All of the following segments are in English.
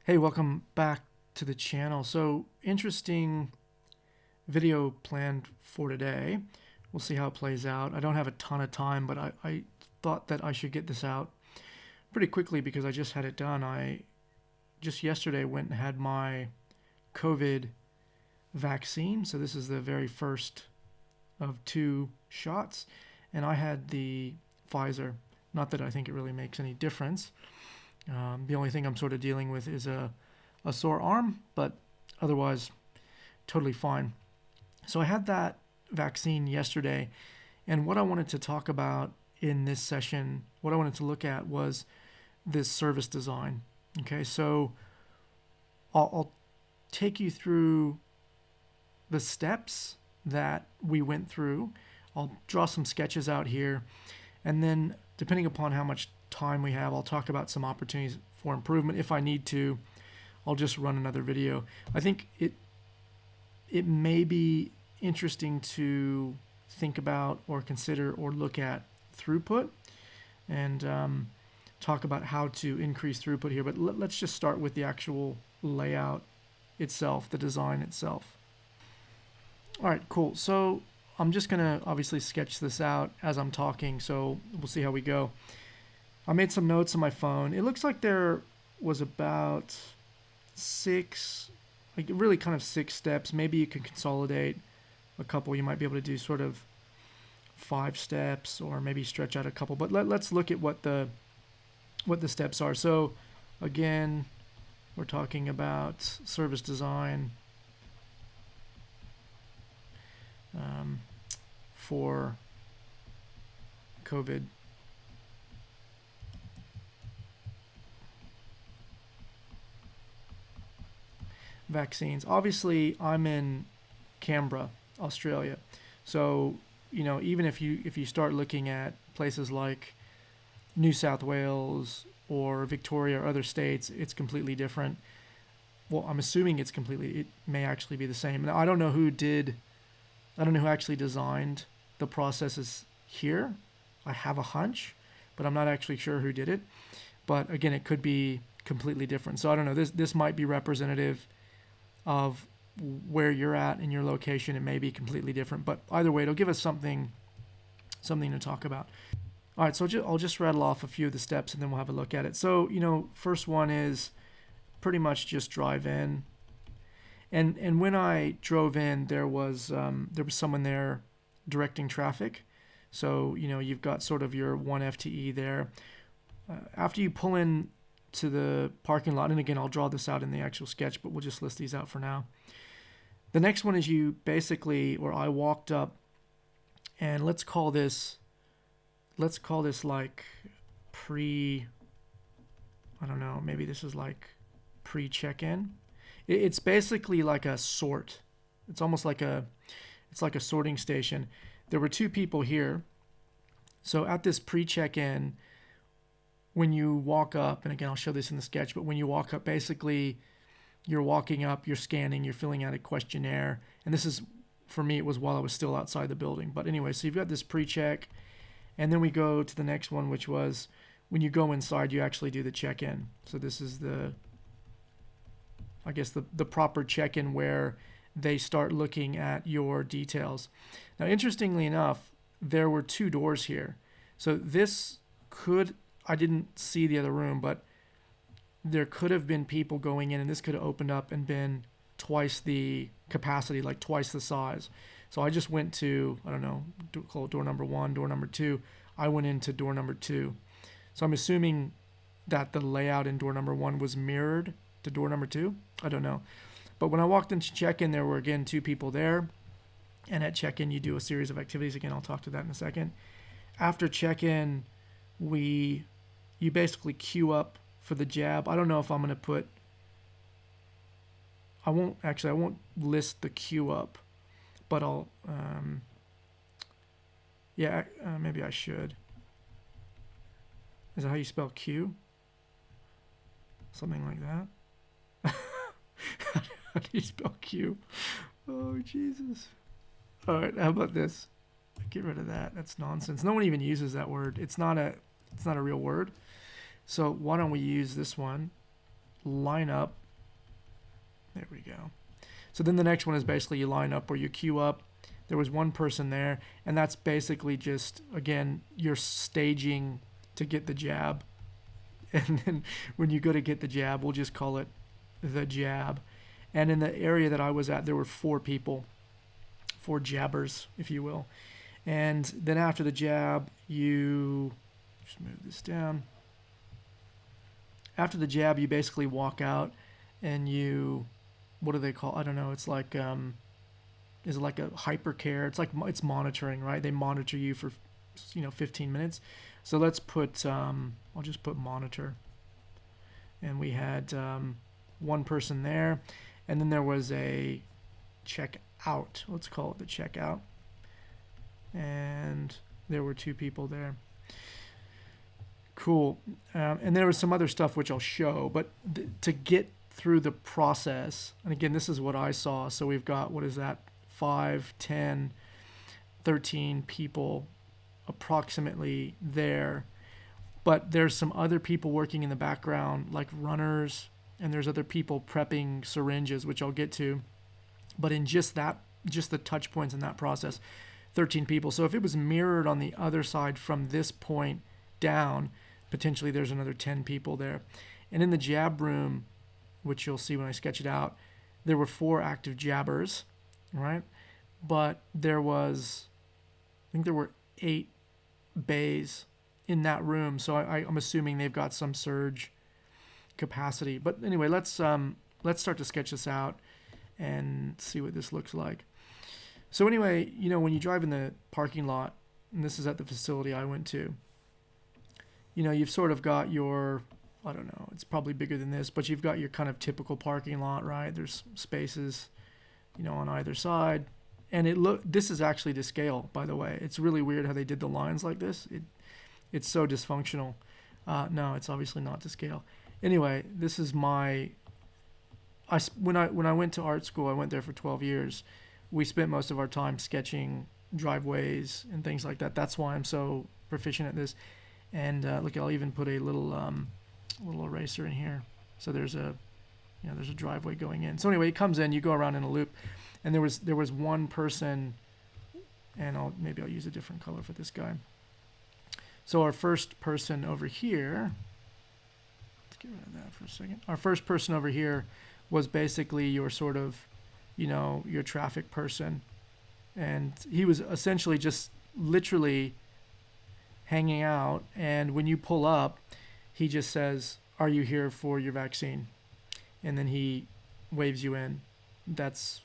Hey, welcome back to the channel. So, interesting video planned for today. We'll see how it plays out. I don't have a ton of time, but I thought that I should get this out pretty quickly because I just had it done. I just yesterday went and had my COVID vaccine. So, this is the very first of two shots, and I had the Pfizer. Not that I think it really makes any difference. The only thing I'm sort of dealing with is a sore arm, but otherwise, totally fine. So I had that vaccine yesterday, and what I wanted to talk about in this session, what I wanted to look at was this service design. Okay, so I'll take you through the steps that we went through. I'll draw some sketches out here, and then depending upon how much time we have, I'll talk about some opportunities for improvement. If I need to, I'll just run another video. I think it may be interesting to think about or consider or look at throughput and talk about how to increase throughput here. But let's just start with the actual layout itself, the design itself. All right, cool. So I'm just going to obviously sketch this out as I'm talking, so we'll see how we go. I made some notes on my phone. It looks like there was about really kind of six steps. Maybe you can consolidate a couple. You might be able to do sort of 5 steps or maybe stretch out a couple. But let's look at what the steps are. So again, we're talking about service design for COVID. Vaccines. Obviously, I'm in Canberra, Australia. So, even if you start looking at places like New South Wales or Victoria or other states, it's completely different. Well, I'm assuming it may actually be the same. Now, I don't know who actually designed the processes here. I have a hunch, but I'm not actually sure who did it. But again, it could be completely different. So I don't know. This might be representative of where you're at in your location. It may be completely different, but either way, it'll give us something to talk about. All right, so I'll just rattle off a few of the steps and then we'll have a look at it. So, first one is pretty much just drive in. And when I drove in, there was someone there directing traffic. So, you've got sort of your 1 FTE there. After you pull in to the parking lot, and again, I'll draw this out in the actual sketch, but we'll just list these out for now. The next one is I walked up, and let's call this like I don't know, maybe this is like pre-check-in. It's basically like a sort. It's almost like it's like a sorting station. There were 2 people here. So at this pre-check-in, when you walk up, and again, I'll show this in the sketch, but when you walk up, basically you're walking up, you're scanning, you're filling out a questionnaire. And this is, for me, it was while I was still outside the building. But anyway, so you've got this pre-check, and then we go to the next one, which was when you go inside, you actually do the check-in. So this is the proper check-in where they start looking at your details. Now, interestingly enough, there were 2 doors here. So I didn't see the other room, but there could have been people going in, and this could have opened up and been twice the capacity, like twice the size. So I just went to, I don't know, call it door number 1, door number 2. I went into door number 2. So I'm assuming that the layout in door number 1 was mirrored to door number 2. I don't know. But when I walked into check-in, there were, again, 2 people there. And at check-in, you do a series of activities. Again, I'll talk to that in a second. After check-in, you basically queue up for the jab. I don't know if I'm going to I won't list the queue up, but I'll, maybe I should. Is that how you spell Q? Something like that. How do you spell Q? Oh, Jesus. All right, how about this? Get rid of that. That's nonsense. No one even uses that word. It's not a real word. So why don't we use this one? line up. There we go. So then the next one is basically you line up or you queue up. There was one person there, and that's basically just, again, you're staging to get the jab. And then when you go to get the jab, we'll just call it the jab. And in the area that I was at, there were 4 people, 4 jabbers, if you will. And then after the jab, you just move this down. After the jab, you basically walk out and you, what do they call? I don't know. It's like, is it like a hypercare? It's like, it's monitoring, right? They monitor you for, 15 minutes. So let's put, I'll just put monitor. And we had one person there. And then there was a check out. Let's call it the checkout. And there were 2 people there. Cool. And there was some other stuff which I'll show. But to get through the process, and again, this is what I saw. So we've got, what is that? 5, 10, 13 people approximately there. But there's some other people working in the background, like runners, and there's other people prepping syringes, which I'll get to. But in just the touch points in that process, 13 people. So if it was mirrored on the other side from this point down, potentially there's another 10 people there. And in the jab room, which you'll see when I sketch it out, there were 4 active jabbers, right? But there was, I think there were 8 bays in that room. So I'm assuming they've got some surge capacity. But anyway, let's start to sketch this out and see what this looks like. So anyway, when you drive in the parking lot, and this is at the facility I went to, you've sort of got your, I don't know, it's probably bigger than this, but you've got your kind of typical parking lot, right? There's spaces, on either side. And this is actually to scale, by the way. It's really weird how they did the lines like this. It's so dysfunctional. No, it's obviously not to scale. Anyway, this is when I went to art school, I went there for 12 years. We spent most of our time sketching driveways and things like that. That's why I'm so proficient at this. And look, I'll even put a little eraser in here. So there's a driveway going in. So anyway, it comes in, you go around in a loop, and there was one person, and maybe I'll use a different color for this guy. So our first person over here, let's get rid of that for a second. Our first person over here was basically your sort of, your traffic person. And he was essentially just literally hanging out. And when you pull up, he just says, "Are you here for your vaccine?" And then he waves you in. That's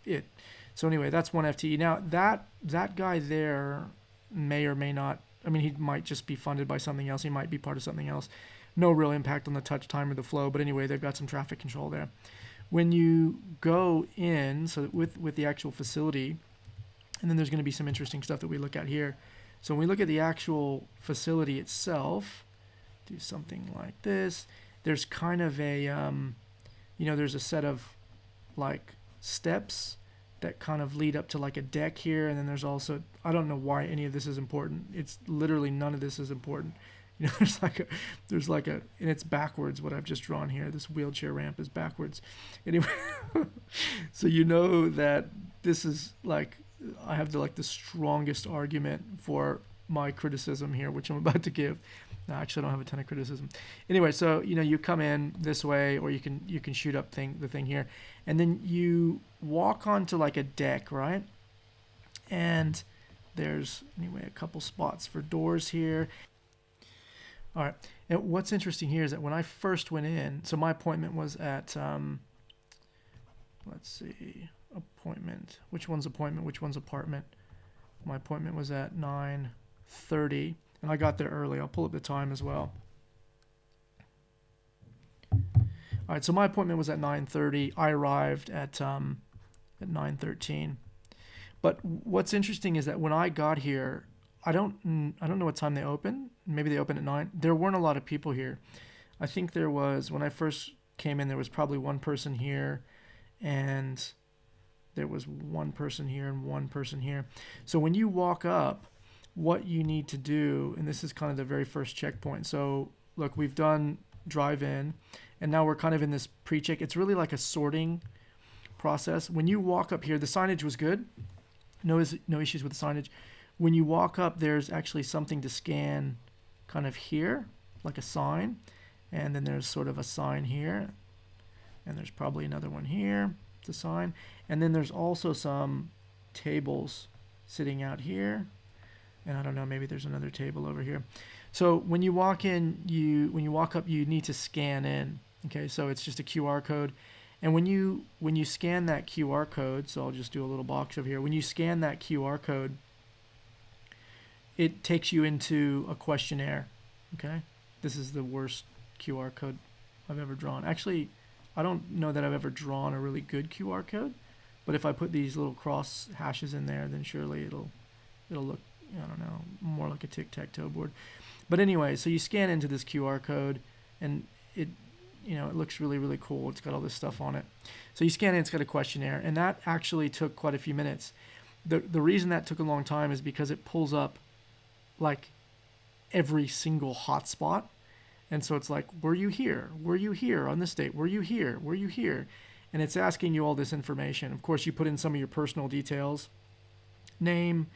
it. So anyway, that's one FTE. Now that guy there may or may not, he might just be funded by something else. He might be part of something else. No real impact on the touch time or the flow. But anyway, they've got some traffic control there. When you go in, so with the actual facility, and then there's going to be some interesting stuff that we look at here. So when we look at the actual facility itself, do something like this. There's kind of a, there's a set of like steps that kind of lead up to like a deck here. And then there's also, I don't know why any of this is important. It's literally none of this is important. There's like a, and it's backwards what I've just drawn here. This wheelchair ramp is backwards. Anyway, so that this is like, I have the strongest argument for my criticism here, which I'm about to give. No, actually, I don't have a ton of criticism. Anyway, so you come in this way, or you can shoot up the thing here, and then you walk onto like a deck, right? And there's anyway a couple spots for doors here. All right, and what's interesting here is that when I first went in, so my appointment was at, let's see, appointment. Which one's appointment? Which one's apartment? My appointment was at 9:30. And I got there early. I'll pull up the time as well. All right, so my appointment was at 9:30. I arrived at 9:13. But what's interesting is that when I got here, I don't know what time they open. Maybe they open at 9. There weren't a lot of people here. I think there was, when I first came in, there was probably one person here, and there was one person here and one person here. So when you walk up, what you need to do, and this is kind of the very first checkpoint. So look, we've done drive in, and now we're kind of in this pre-check. It's really like a sorting process. When you walk up here, the signage was good. No issues with the signage. When you walk up, there's actually something to scan kind of here, like a sign. And then there's sort of a sign here. And there's probably another one here to sign. And then there's also some tables sitting out here. And I don't know, maybe there's another table over here. So when you walk in, when you walk up, you need to scan in. Okay, so it's just a QR code. And when you scan that QR code, so I'll just do a little box over here. When you scan that QR code, it takes you into a questionnaire. Okay, this is the worst QR code I've ever drawn. Actually, I don't know that I've ever drawn a really good QR code, but if I put these little cross hashes in there, then surely it'll look, I don't know, more like a tic-tac-toe board. But anyway, so you scan into this QR code, and it looks really, really cool. It's got all this stuff on it. So you scan in, it's got a questionnaire, and that actually took quite a few minutes. The reason that took a long time is because it pulls up like every single hotspot. And so it's like, were you here? Were you here on this date? Were you here? Were you here? And it's asking you all this information. Of course, you put in some of your personal details, name.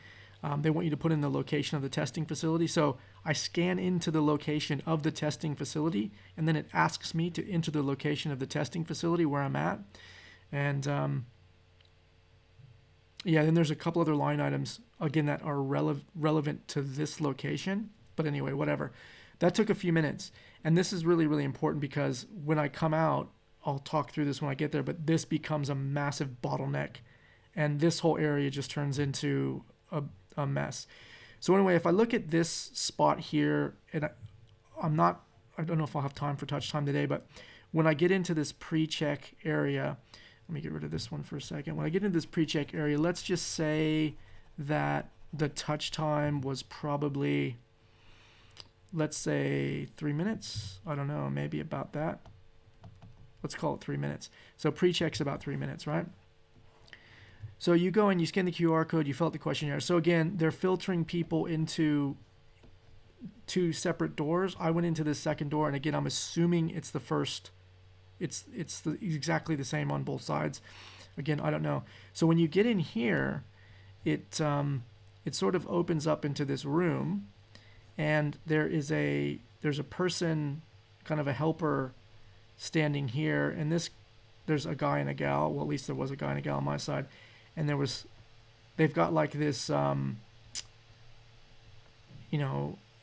They want you to put in the location of the testing facility. So I scan into the location of the testing facility, and then it asks me to enter the location of the testing facility where I'm at. And yeah, then there's a couple other line items, again, that are relevant to this location. But anyway, whatever. That took a few minutes. And this is really, really important because when I come out, I'll talk through this when I get there, but this becomes a massive bottleneck. And this whole area just turns into a mess. So anyway, if I look at this spot here, and I don't know if I'll have time for touch time today, but when I get into this pre-check area, let me get rid of this one for a second. When I get into this pre-check area, let's just say that the touch time was probably, let's say 3 minutes. I don't know, maybe about that. Let's call it 3 minutes. So pre-check's about 3 minutes, right? So you go and you scan the QR code, you fill out the questionnaire. So again, they're filtering people into 2 separate doors. I went into this second door, and again, I'm assuming it's the first. It's exactly the same on both sides. Again, I don't know. So when you get in here, it sort of opens up into this room, and there's a person, kind of a helper, standing here, and there's a guy and a gal. Well, at least there was a guy and a gal on my side. And they've got like this,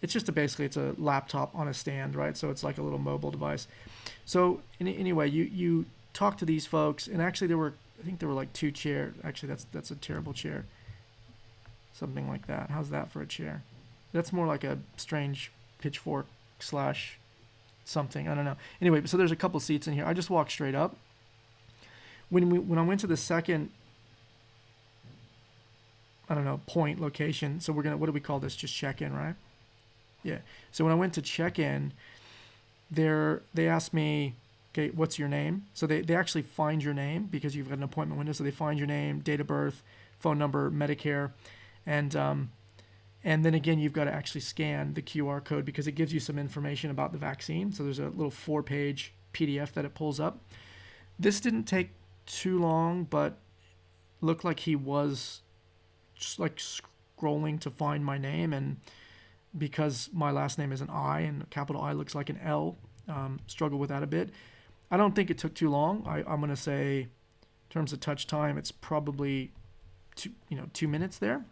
it's just basically it's a laptop on a stand, right? So it's like a little mobile device. So anyway, you talk to these folks, and actually I think there were like 2 chairs. Actually, that's a terrible chair. Something like that. How's that for a chair? That's more like a strange pitchfork / something. I don't know. Anyway, so there's a couple seats in here. I just walked straight up. When I went to the second, I don't know, point location. So what do we call this? Just check-in, right? Yeah. So when I went to check-in, they asked me, okay, what's your name? So they actually find your name because you've got an appointment window. So they find your name, date of birth, phone number, Medicare, and then again, you've got to actually scan the QR code because it gives you some information about the vaccine. So there's a little 4-page PDF that it pulls up. This didn't take too long, but looked like he was just like scrolling to find my name, and because my last name is an I and a capital I looks like an L, struggle with that a bit. I don't think it took too long. I'm going to say, in terms of touch time, it's probably 2 minutes there.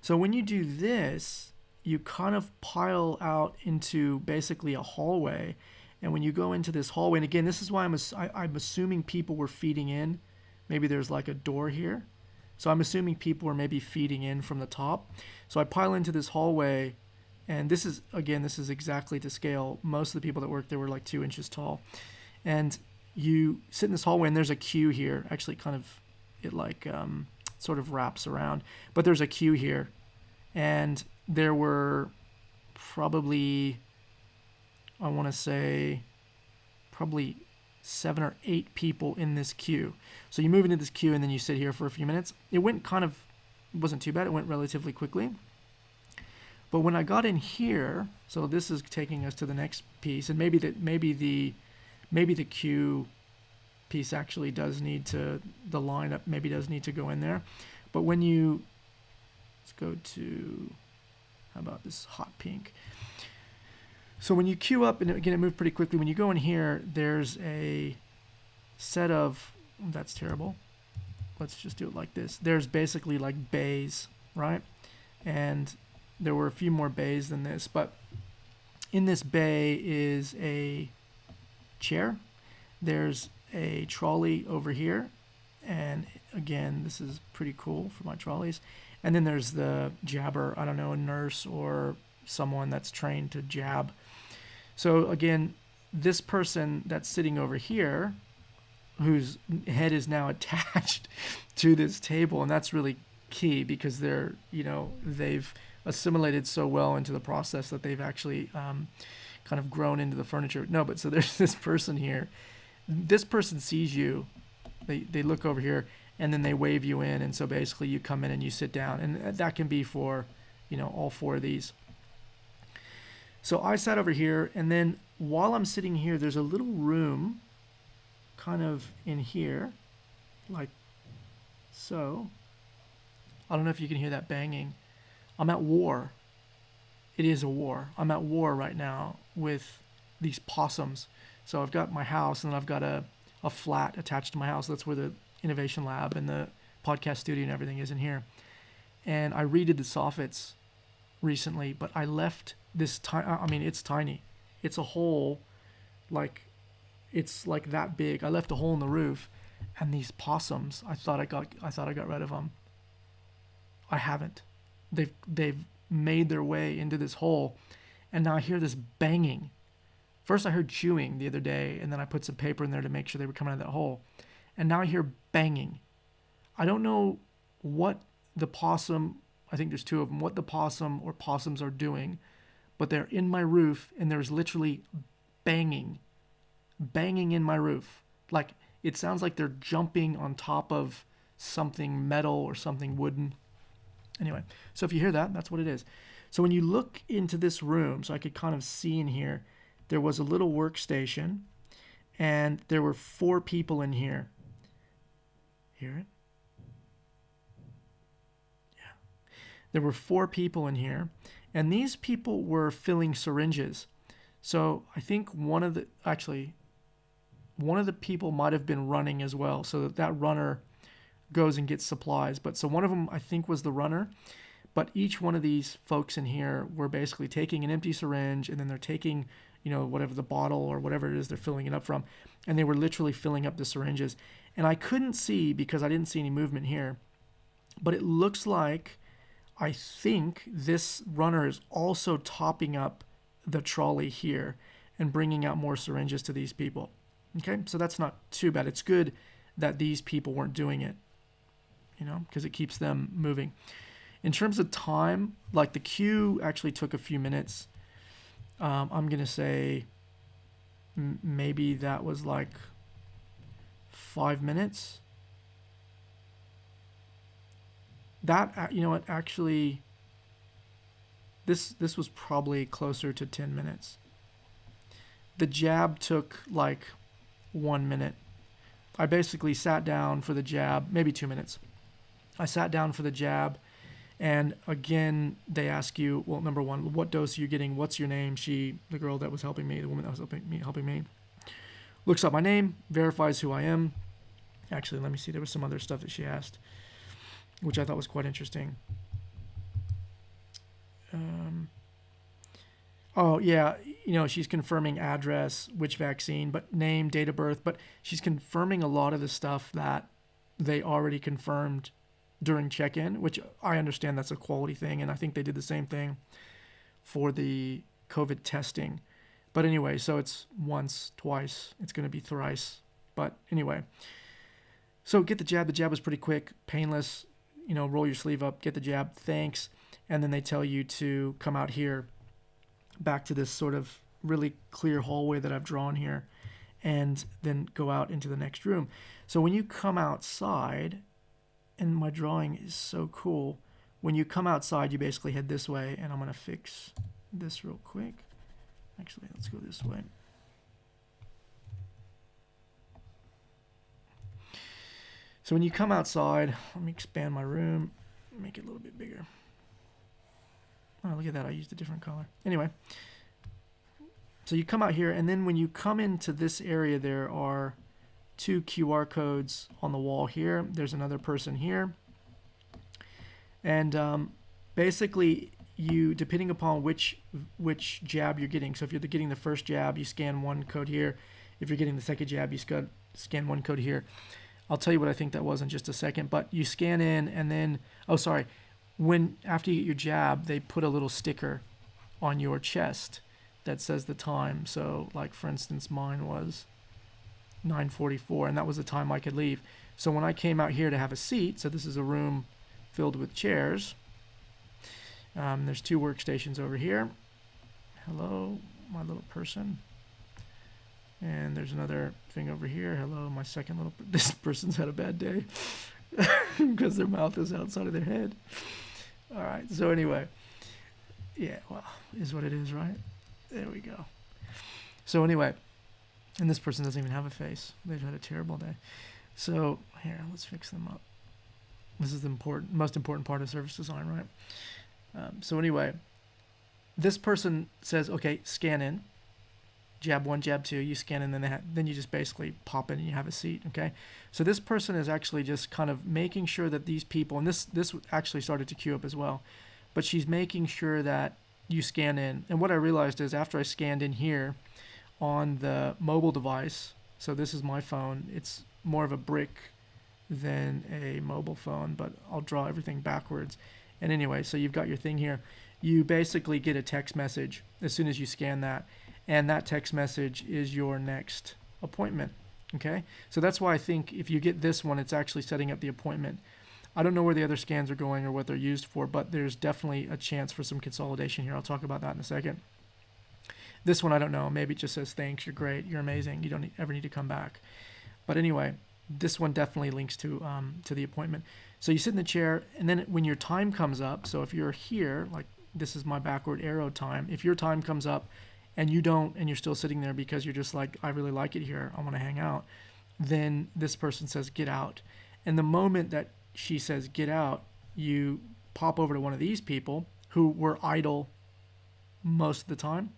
So when you do this, you kind of pile out into basically a hallway. And when you go into this hallway, and again, this is why I'm assuming people were feeding in. Maybe there's like a door here. So I'm assuming people were maybe feeding in from the top. So I pile into this hallway, and this is exactly to scale. Most of the people that worked there were like 2 inches tall. And you sit in this hallway, and there's a queue here. Actually, kind of, it like sort of wraps around. But there's a queue here. And there were probably, I want to say, probably 7 or 8 people in this queue. So you move into this queue, and then you sit here for a few minutes. It wasn't too bad. It went relatively quickly. But when I got in here, so this is taking us to the next piece, and maybe Maybe the Q piece actually does need to, the lineup maybe does need to go in there. But when you, let's go to, how about this hot pink? So when you queue up, and again, it moved pretty quickly. When you go in here, there's a set of, that's terrible. Let's just do it like this. There's basically like bays, right? And there were a few more bays than this, but in this bay is a chair. There's a trolley over here. And again, this is pretty cool for my trolleys. And then there's the jabber, I don't know, a nurse or someone that's trained to jab. So again, this person that's sitting over here, whose head is now attached to this table, and that's really key because they're, you know, they've assimilated so well into the process that they've actually kind of grown into the furniture. No, but so there's this person here. This person sees you. They look over here, and then they wave you in, and so basically you come in and you sit down, and that can be for, you know, all four of these. So I sat over here, and then while I'm sitting here, there's a little room kind of in here, like so. I don't know if you can hear that banging. I'm at war. It is a war. I'm at war right now with these possums. So I've got my house, and then I've got a flat attached to my house. That's where the innovation lab and the podcast studio and everything is in here. And I redid the soffits recently, but I left this tiny, I mean, it's tiny. It's a hole, like, it's like that big. I left a hole in the roof, and these possums, I thought I got rid of them. I haven't. They've made their way into this hole, and now I hear this banging. First I heard chewing the other day, and then I put some paper in there to make sure they were coming out of that hole. And now I hear banging. I don't know what the possum, I think there's two of them, what the possum or possums are doing, but they're in my roof, and there's literally banging in my roof. Like, it sounds like they're jumping on top of something metal or something wooden. Anyway, so if you hear that, that's what it is. So when you look into this room, so I could kind of see in here, there was a little workstation, and there were 4 people in here. Hear it? Yeah. There were 4 people in here, and these people were filling syringes. So I think one of the people might have been running as well, so that runner goes and gets supplies. But so one of them, I think, was the runner. But each one of these folks in here were basically taking an empty syringe, and then they're taking, you know, whatever the bottle or whatever it is they're filling it up from, and they were literally filling up the syringes. And I couldn't see because I didn't see any movement here, but it looks like, I think this runner is also topping up the trolley here and bringing out more syringes to these people. Okay, so that's not too bad. It's good that these people weren't doing it, you know, because it keeps them moving. In terms of time, like the queue actually took a few minutes. I'm going to say maybe that was like 5 minutes. That, you know what, actually, this was probably closer to 10 minutes. The jab took like 1 minute. I basically sat down for the jab, maybe 2 minutes. I sat down for the jab, and again, they ask you, well, number one, what dose are you getting? What's your name? She, the girl that was helping me, the woman that was helping me, looks up my name, verifies who I am. Actually, let me see. There was some other stuff that she asked, which I thought was quite interesting. Oh, yeah, you know, she's confirming address, which vaccine, but name, date of birth, but she's confirming a lot of the stuff that they already confirmed during check-in, which I understand that's a quality thing, and I think they did the same thing for the COVID testing. But anyway, so it's once, twice, it's going to be thrice. But anyway, so get the jab. The jab was pretty quick, painless, you know, roll your sleeve up, get the jab, thanks, and then they tell you to come out here back to this sort of really clear hallway that I've drawn here, and then go out into the next room. So when you come outside, and my drawing is so cool, when you come outside, you basically head this way, and I'm going to fix this real quick. Actually, let's go this way. So when you come outside, let me expand my room, make it a little bit bigger. Oh, look at that, I used a different color. Anyway, so you come out here, and then when you come into this area, there are 2 QR codes on the wall here. There's another person here. And basically, you, depending upon which jab you're getting, so if you're getting the first jab, you scan one code here. If you're getting the second jab, you scan one code here. I'll tell you what I think that was in just a second, but you scan in, and then, oh, sorry, after you get your jab, they put a little sticker on your chest that says the time. So, like, for instance, mine was 9:44, and that was the time I could leave. So when I came out here to have a seat, so this is a room filled with chairs. There's 2 workstations over here. Hello, my little person. And there's another thing over here. Hello, my second little... This person's had a bad day because their mouth is outside of their head. All right, so anyway. Yeah, well, is what it is, right? There we go. So anyway, and this person doesn't even have a face. They've had a terrible day. So here, let's fix them up. This is the most important part of service design, right? So anyway, this person says, okay, scan in. Jab 1, jab 2, you scan in, then you just basically pop in and you have a seat, okay? So this person is actually just kind of making sure that these people, and this actually started to queue up as well, but she's making sure that you scan in. And what I realized is after I scanned in here on the mobile device, so this is my phone, it's more of a brick than a mobile phone, but I'll draw everything backwards. And anyway, so you've got your thing here. You basically get a text message as soon as you scan that, and that text message is your next appointment, okay? So that's why I think if you get this one, it's actually setting up the appointment. I don't know where the other scans are going or what they're used for, but there's definitely a chance for some consolidation here. I'll talk about that in a second. This one, I don't know. Maybe it just says, thanks, you're great, you're amazing, you don't ever need to come back. But anyway, this one definitely links to the appointment. So you sit in the chair, and then when your time comes up, so if you're here, like this is my backward arrow time, if your time comes up and you don't, and you're still sitting there because you're just like, I really like it here, I want to hang out, then this person says, get out. And the moment that she says, get out, you pop over to one of these people who were idle most of the time.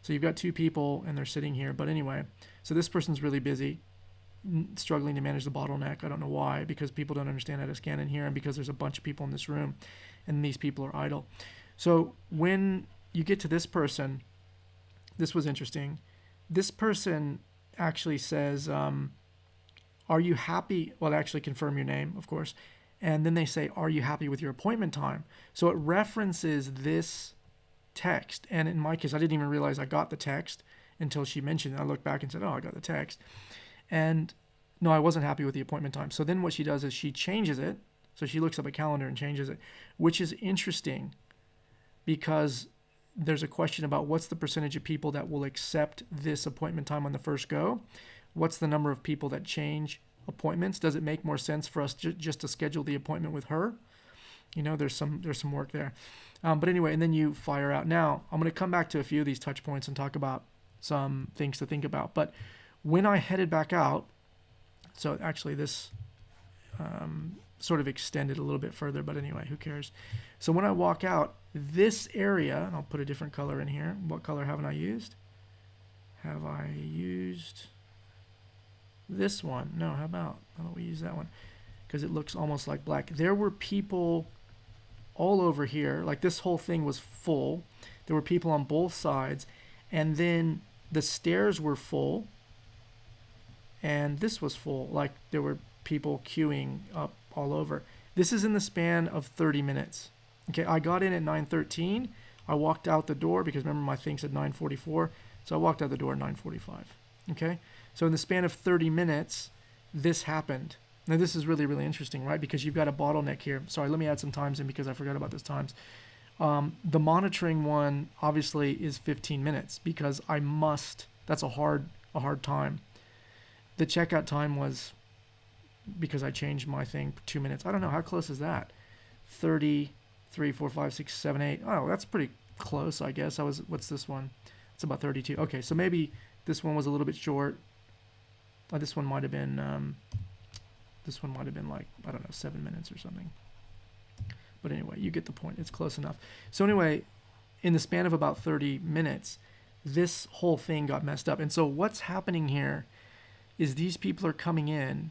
So you've got 2 people and they're sitting here. But anyway, so this person's really busy, struggling to manage the bottleneck. I don't know why, because people don't understand how to scan in here, and because there's a bunch of people in this room and these people are idle. So when you get to this person, this was interesting. This person actually says, are you happy? Well, actually confirm your name, of course. And then they say, are you happy with your appointment time? So it references this text. And in my case, I didn't even realize I got the text until she mentioned it. I looked back and said, oh, I got the text. And no, I wasn't happy with the appointment time. So then what she does is she changes it. So she looks up a calendar and changes it, which is interesting because there's a question about what's the percentage of people that will accept this appointment time on the first go? What's the number of people that change appointments? Does it make more sense for us just to schedule the appointment with her? You know, there's some work there. But anyway, and then you fire out. Now, I'm going to come back to a few of these touch points and talk about some things to think about. But when I headed back out, so actually this sort of extended a little bit further, but anyway, who cares? So when I walk out, this area, and I'll put a different color in here. What color haven't I used? Have I used this one? No, how about we use that one? Because it looks almost like black. There were people all over here. Like this whole thing was full. There were people on both sides. And then the stairs were full. And this was full. Like there were people queuing up all over. This is in the span of 30 minutes. Okay, I got in at 9:13. I walked out the door because remember my thing said 9:44. So I walked out the door at 9:45. Okay, so in the span of 30 minutes, this happened. Now this is really, really interesting, right? Because you've got a bottleneck here. Sorry, let me add some times in because I forgot about those times. The monitoring one obviously is 15 minutes because I must. That's a hard time. The checkout time was, because I changed my thing, 2 minutes. I don't know, how close is that? 30, 3, 4, 5, 6, 7, 8. Oh, that's pretty close, I guess. What's this one? It's about 32. Okay, so maybe this one was a little bit short. This one might have been This one might have been like, I don't know, 7 minutes or something. But anyway, you get the point. It's close enough. So anyway, in the span of about 30 minutes, this whole thing got messed up. And so what's happening here is these people are coming in.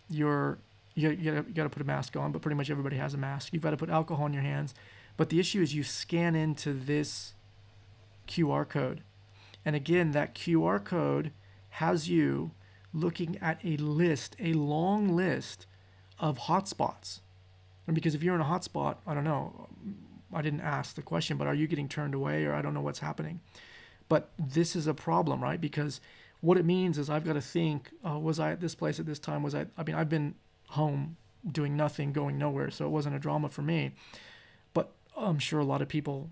You got to put a mask on, but pretty much everybody has a mask. You've got to put alcohol in your hands. But the issue is you scan into this QR code. And again, that QR code has you looking at a list, a long list of hotspots. And because if you're in a hotspot, I don't know, I didn't ask the question, but are you getting turned away, or I don't know what's happening. But this is a problem, right? Because what it means is I've got to think, was I at this place at this time? I've been home doing nothing, going nowhere, so it wasn't a drama for me. But I'm sure a lot of people,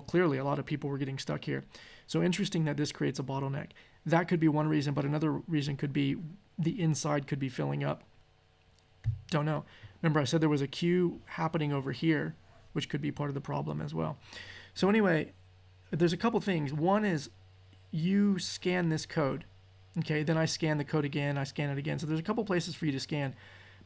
clearly a lot of people were getting stuck here. So interesting that this creates a bottleneck. That could be one reason, but another reason could be the inside could be filling up. Don't know. Remember, I said there was a queue happening over here, which could be part of the problem as well. So anyway, there's a couple things. One is you scan this code. Okay, then I scan the code again, I scan it again. So there's a couple places for you to scan.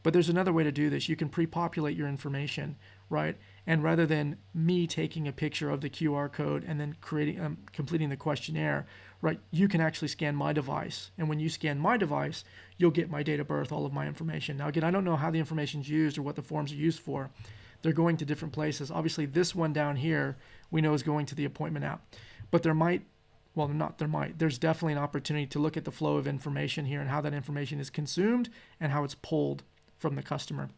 But there's another way to do this. You can pre-populate your information, right? And rather than me taking a picture of the QR code and then completing the questionnaire, right, you can actually scan my device. And when you scan my device, you'll get my date of birth, all of my information. Now, again, I don't know how the information's used or what the forms are used for. They're going to different places. Obviously, this one down here, we know is going to the appointment app. But there's definitely an opportunity to look at the flow of information here and how that information is consumed and how it's pulled from the customer.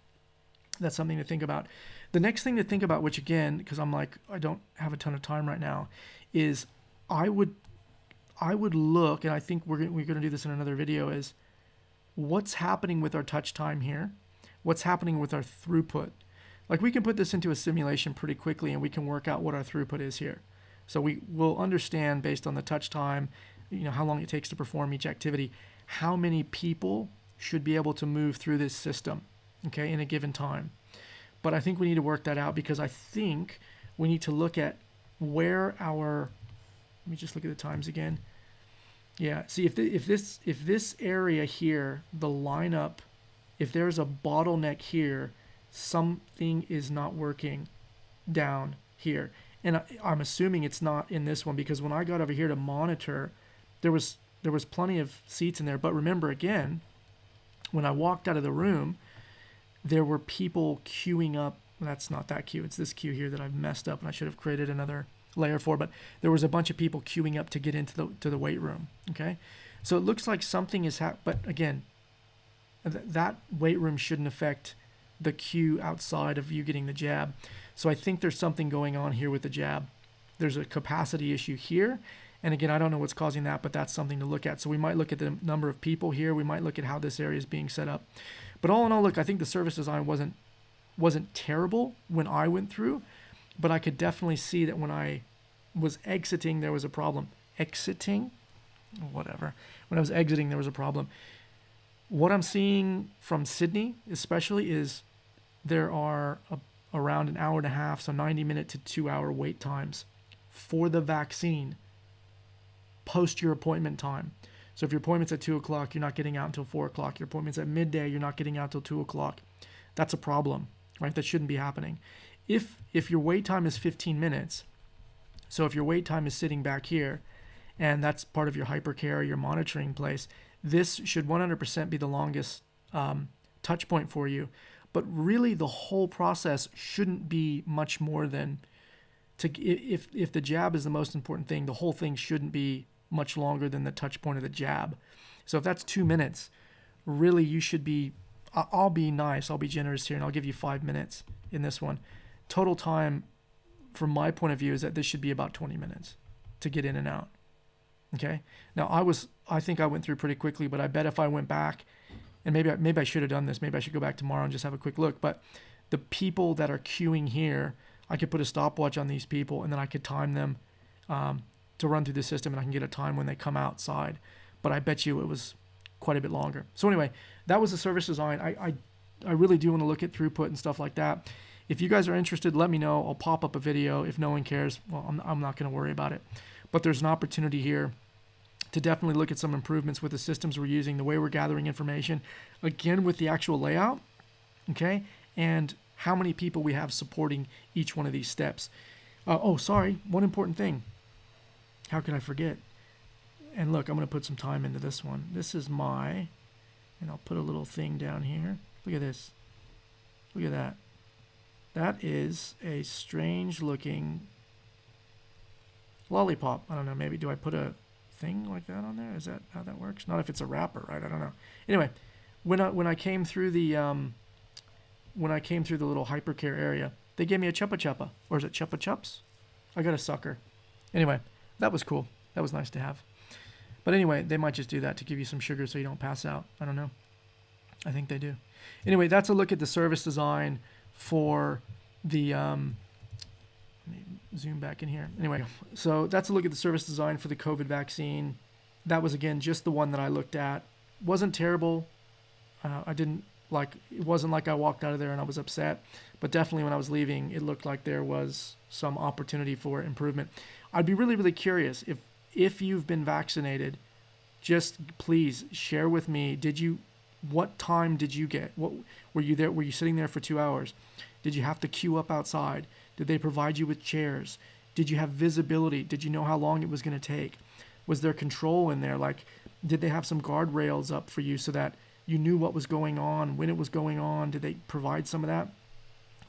That's something to think about. The next thing to think about, which again, because I'm like, I don't have a ton of time right now, is I would look, and I think we're going to do this in another video, is what's happening with our touch time here? What's happening with our throughput? Like, we can put this into a simulation pretty quickly and we can work out what our throughput is here. So we will understand based on the touch time, how long it takes to perform each activity, how many people should be able to move through this system, okay, in a given time. But I think we need to work that out, because I think we need to look at where let me just look at the times again. Yeah, see, if this area here, the lineup, if there's a bottleneck here, something is not working down here. And I'm assuming it's not in this one, because when I got over here to monitor, there was plenty of seats in there. But remember, again, when I walked out of the room, there were people queuing up. That's not that queue. It's this queue here that I've messed up, and I should have created another layer for. But there was a bunch of people queuing up to get into the weight room. Okay, so it looks like something is but again, that weight room shouldn't affect the queue outside of you getting the jab. So I think there's something going on here with the jab. There's a capacity issue here. And again, I don't know what's causing that, but that's something to look at. So we might look at the number of people here. We might look at how this area is being set up. But all in all, look, I think the service design wasn't terrible when I went through, but I could definitely see that when I was exiting, there was a problem. Whatever. When I was exiting, there was a problem. What I'm seeing from Sydney, especially, is there are around an hour and a half, so 90-minute to 2-hour wait times for the vaccine post your appointment time. So if your appointment's at 2 o'clock, you're not getting out until 4 o'clock. Your appointment's at midday, you're not getting out until 2 o'clock. That's a problem, right? That shouldn't be happening. If your wait time is 15 minutes, so if your wait time is sitting back here, and that's part of your hypercare, your monitoring place, this should 100% be the longest touch point for you. But really, the whole process shouldn't be much more than, if the jab is the most important thing, the whole thing shouldn't be much longer than the touch point of the jab. So if that's 2 minutes, really you should be, I'll be nice, I'll be generous here, and I'll give you 5 minutes in this one. Total time, from my point of view, is that this should be about 20 minutes to get in and out. Okay. Now I think I went through pretty quickly, but I bet if I went back, and maybe I should have done this, maybe I should go back tomorrow and just have a quick look, but the people that are queuing here, I could put a stopwatch on these people, and then I could time them to run through the system, and I can get a time when they come outside. But I bet you it was quite a bit longer. So anyway, that was the service design. I really do want to look at throughput and stuff like that. If you guys are interested, let me know. I'll pop up a video. If no one cares, well, I'm not going to worry about it. But there's an opportunity here to definitely look at some improvements with the systems we're using, the way we're gathering information, again, with the actual layout, okay, and how many people we have supporting each one of these steps. Oh, sorry, one important thing. How could I forget? And look, I'm going to put some time into this one. This is and I'll put a little thing down here. Look at this. Look at that. That is a strange looking lollipop. I don't know, maybe do I put a thing like that on there? Is that how that works? Not if it's a wrapper, right? I don't know. Anyway, when I came through the little hypercare area, they gave me a Chupa Chupa. Or is it Chupa Chups? I got a sucker. Anyway, that was cool. That was nice to have. But anyway, they might just do that to give you some sugar so you don't pass out. I don't know. I think they do. Anyway, that's a look at the service design for the... let me zoom back in here. Anyway, so that's a look at the service design for the COVID vaccine. That was, again, just the one that I looked at. Wasn't terrible. It wasn't like I walked out of there and I was upset. But definitely when I was leaving, it looked like there was some opportunity for improvement. I'd be really, really curious if you've been vaccinated, just please share with me. What time did you get? What were you there? Were you sitting there for 2 hours? Did you have to queue up outside? Did they provide you with chairs? Did you have visibility? Did you know how long it was going to take? Was there control in there? Like, did they have some guardrails up for you so that you knew what was going on, when it was going on? Did they provide some of that?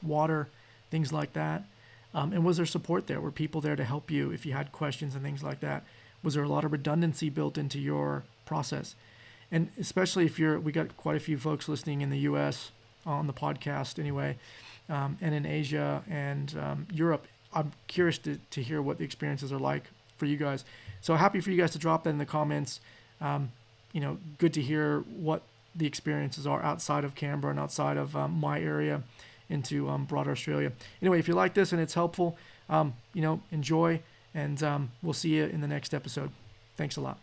Water, things like that. And was there support there? Were people there to help you if you had questions and things like that? Was there a lot of redundancy built into your process? And especially we got quite a few folks listening in the US on the podcast anyway, and in Asia and Europe. I'm curious to hear what the experiences are like for you guys. So happy for you guys to drop that in the comments. Good to hear what the experiences are outside of Canberra and outside of my area into broader Australia. Anyway, if you like this and it's helpful, enjoy, and we'll see you in the next episode. Thanks a lot.